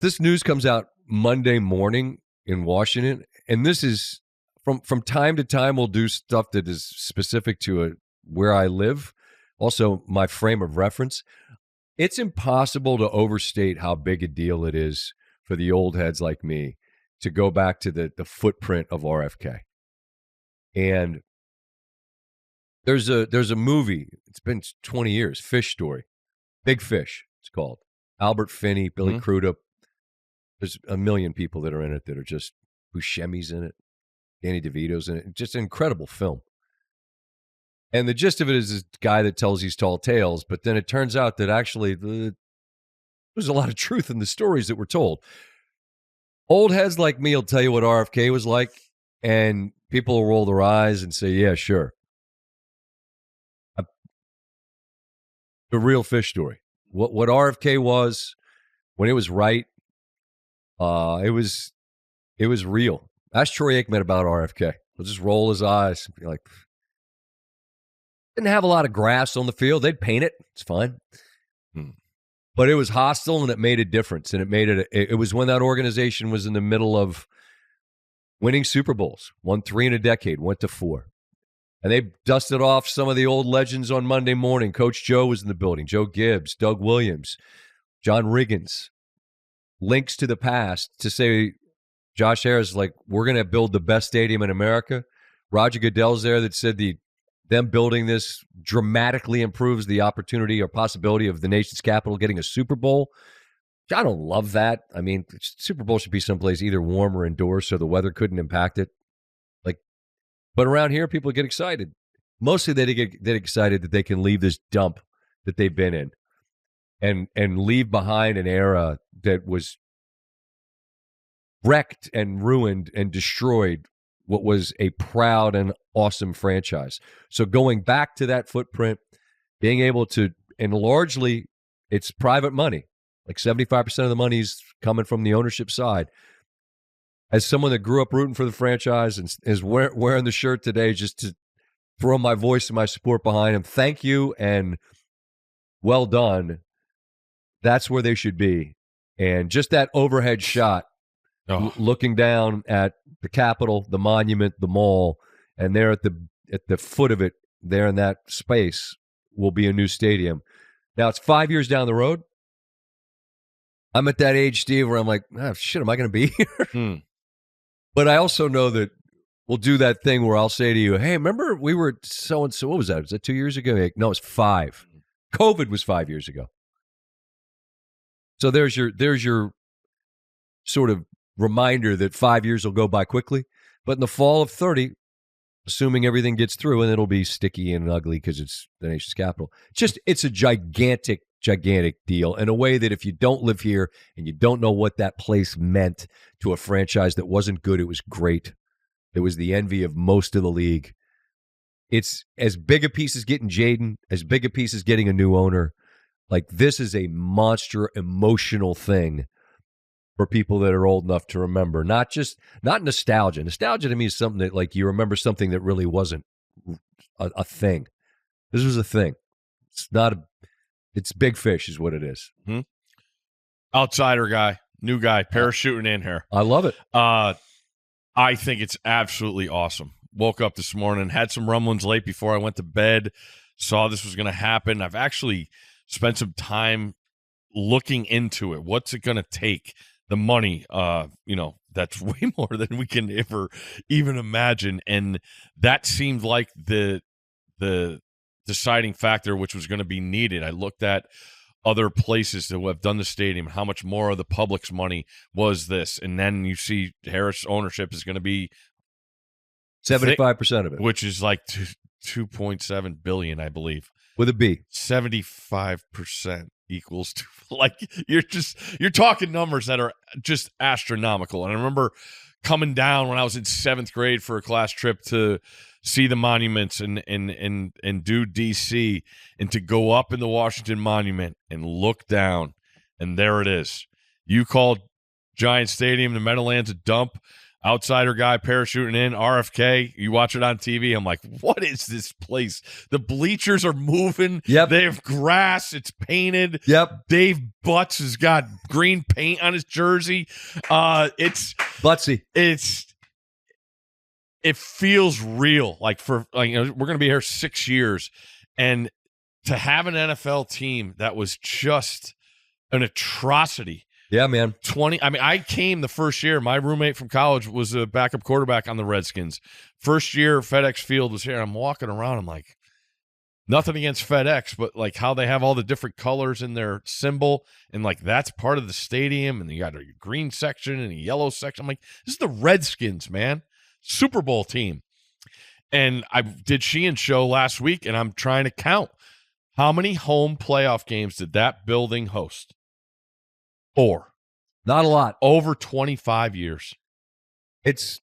this news comes out Monday morning in Washington, and this is from time to time we'll do stuff that is specific to where I live, also my frame of reference. It's impossible to overstate how big a deal it is for the old heads like me to go back to the footprint of RFK. And there's a movie, it's been 20 years, Fish Story. Big Fish, it's called. Albert Finney, Billy Crudup. There's a million people that are in it that are just, Buscemi's in it, Danny DeVito's in it. Just an incredible film. And the gist of it is this guy that tells these tall tales, but then it turns out that actually there's a lot of truth in the stories that were told. Old heads like me will tell you what RFK was like, and people will roll their eyes and say, yeah, sure. The real Fish Story. What RFK was when it was right, it was real. Ask Troy Aikman about RFK. He'll just roll his eyes and be like, didn't have a lot of grass on the field. They'd paint it. It's fine. But it was hostile, and it made a difference. And it was when that organization was in the middle of winning Super Bowls, won 3 in a decade, went to 4. And they dusted off some of the old legends on Monday morning. Coach Joe was in the building. Joe Gibbs, Doug Williams, John Riggins. Links to the past to say, Josh Harris, like, we're going to build the best stadium in America. Roger Goodell's there that said them building this dramatically improves the opportunity or possibility of the nation's capital getting a Super Bowl. I don't love that. I mean, Super Bowl should be someplace either warm or indoors so the weather couldn't impact it. But around here, people get excited. Mostly they get excited that they can leave this dump that they've been in and leave behind an era that was wrecked and ruined and destroyed what was a proud and awesome franchise. So going back to that footprint, being able to, and largely it's private money, like 75% of the money's coming from the ownership side. As someone that grew up rooting for the franchise and is wearing the shirt today, just to throw my voice and my support behind him, thank you and well done. That's where they should be. And just that overhead shot, looking down at the Capitol, the monument, the mall, and there at the foot of it, there in that space, will be a new stadium. Now, it's 5 years down the road. I'm at that age, Steve, where I'm like, shit, am I going to be here? But I also know that we'll do that thing where I'll say to you, hey, remember we were so-and-so, what was that? Was that 2 years ago? No, it was 5. COVID was 5 years ago. So there's your sort of reminder that 5 years will go by quickly. But in the fall of 30, assuming everything gets through, and it'll be sticky and ugly because it's the nation's capital, it's a gigantic deal in a way that if you don't live here and you don't know what that place meant to a franchise that wasn't good, it was great. It was the envy of most of the league. It's as big a piece as getting Jaden, as big a piece as getting a new owner. Like, this is a monster emotional thing for people that are old enough to remember. Not nostalgia. Nostalgia to me is something that, like, you remember something that really wasn't a thing. This was a thing. It's Big Fish is what it is. Outsider guy, new guy, parachuting in here. I love it. I think it's absolutely awesome. Woke up this morning, had some rumblings late before I went to bed, saw this was going to happen. I've actually spent some time looking into it. What's it going to take? The money, that's way more than we can ever even imagine. And that seemed like the deciding factor, which was going to be needed. I looked at other places that have done the stadium, how much more of the public's money was this. And then you see Harris ownership is going to be 75% of it, which is like $2.7 billion, I believe. With a B. 75% equals to, like, you're talking numbers that are just astronomical. And I remember coming down when I was in 7th grade for a class trip to see the monuments and do DC, and to go up in the Washington Monument and look down, and there it is. You called Giant Stadium, the Meadowlands, a dump. outsider guy parachuting in, RFK. You watch it on TV. I'm like, what is this place? The bleachers are moving. Yep. They have grass. It's painted. Yep. Dave Butts has got green paint on his jersey. It's Butsy. It feels real. Like we're going to be here 6 years, and to have an NFL team that was just an atrocity. Yeah, man. I came the first year. My roommate from college was a backup quarterback on the Redskins. First year FedEx Field was here. I'm walking around. I'm like, nothing against FedEx, but like how they have all the different colors in their symbol, and like that's part of the stadium, and you got a green section and a yellow section. I'm like, this is the Redskins, man. Super Bowl team. And I did Sheehan's show last week, and I'm trying to count how many home playoff games did that building host? 4. Not a lot. Over 25 years. It's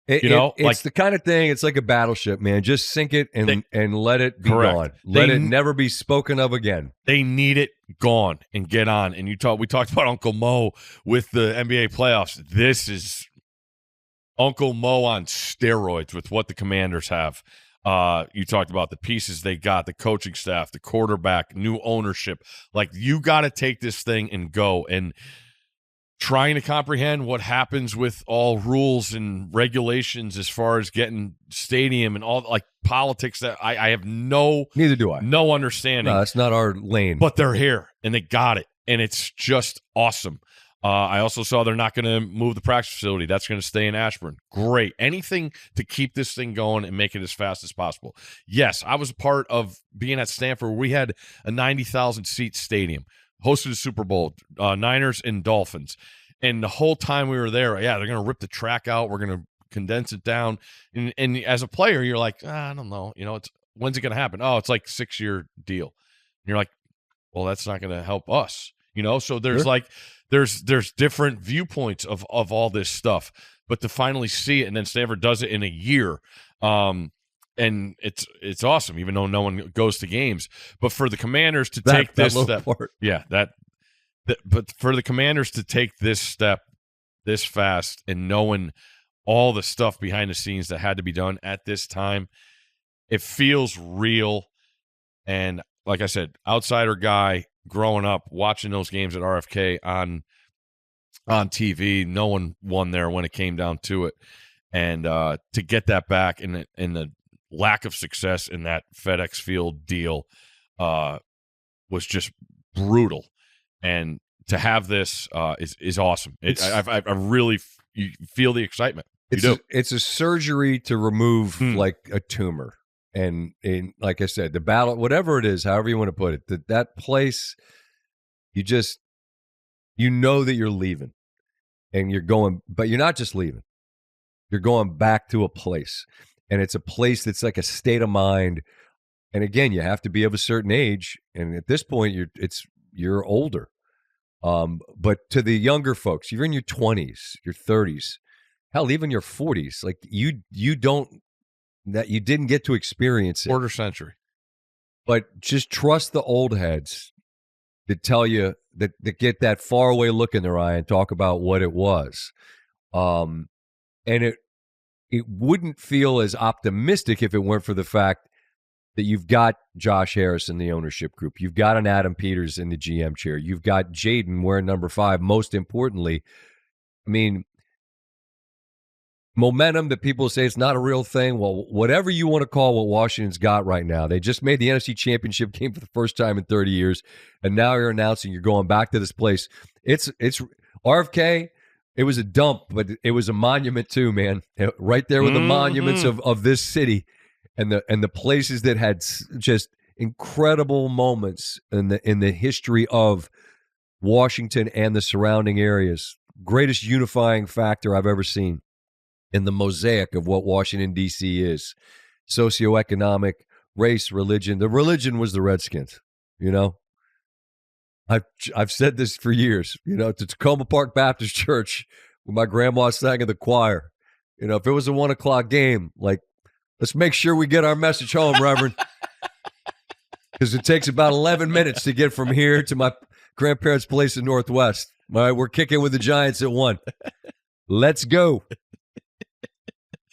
like the kind of thing. It's like a battleship, man. Just sink it and let it be correct. gone. Let it never be spoken of again. They need it gone and get on. And we talked about Uncle Mo with the NBA playoffs. This is Uncle Mo on steroids with what the Commanders have. You talked about the pieces they got, the coaching staff, the quarterback, new ownership. Like, you got to take this thing and go. And trying to comprehend what happens with all rules and regulations as far as getting stadium and all, like, politics that I have neither do I. No understanding. No, that's not our lane. But they're here and they got it, and it's just awesome. I also saw they're not going to move the practice facility. That's going to stay in Ashburn. Great. Anything to keep this thing going and make it as fast as possible. Yes, I was a part of being at Stanford. We had a 90,000-seat stadium, hosted a Super Bowl, Niners and Dolphins. And the whole time we were there, they're going to rip the track out. We're going to condense it down. And as a player, you're like, I don't know. When's it going to happen? Oh, it's like a 6-year deal. And you're like, well, that's not going to help us. So there's Sure. there's different viewpoints of all this stuff, but to finally see it, and then Stanford does it in a year, and it's awesome, even though no one goes to games. But for the Commanders to take this step, but for the Commanders to take this step this fast, and knowing all the stuff behind the scenes that had to be done at this time, it feels real. And like I said, outsider guy, growing up, watching those games at RFK on TV, no one won there when it came down to it. And to get that back in the lack of success in that FedEx Field deal was just brutal. And to have this is awesome. I really you feel the excitement. It's a surgery to remove like a tumor. And like I said, the battle, whatever it is, however you want to put it, that place, you know that you're leaving, and you're going, but you're not just leaving. You're going back to a place, and it's a place that's like a state of mind. And again, you have to be of a certain age, and at this point, you're older. But to the younger folks, you're in your 20s, your 30s, hell, even your 40s. Like you didn't get to experience it. Quarter century. But just trust the old heads to tell you that get that faraway look in their eye and talk about what it was. And it wouldn't feel as optimistic if it weren't for the fact that you've got Josh Harris in the ownership group. You've got an Adam Peters in the GM chair. You've got Jaden wearing number 5. Most importantly, I mean, momentum that people say it's not a real thing. Well, whatever you want to call what Washington's got right now, they just made the NFC Championship game for the first time in 30 years, and now you're announcing you're going back to this place. It's RFK. It was a dump, but it was a monument too, man. Right there with the monuments of this city and the places that had just incredible moments in the history of Washington and the surrounding areas. Greatest unifying factor I've ever seen in the mosaic of what Washington, D.C. is. Socioeconomic, race, religion. The religion was the Redskins, I've said this for years, to Tacoma Park Baptist Church, where my grandma sang in the choir. If it was a 1:00 game, like, let's make sure we get our message home, Reverend. Because it takes about 11 minutes to get from here to my grandparents' place in Northwest. All right, we're kicking with the Giants at 1. Let's go.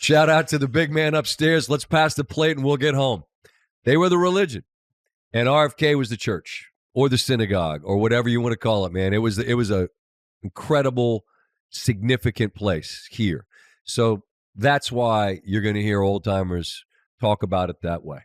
Shout out to the big man upstairs. Let's pass the plate and we'll get home. They were the religion, and RFK was the church or the synagogue or whatever you want to call it, man. It was a incredible, significant place here. So that's why you're going to hear old timers talk about it that way.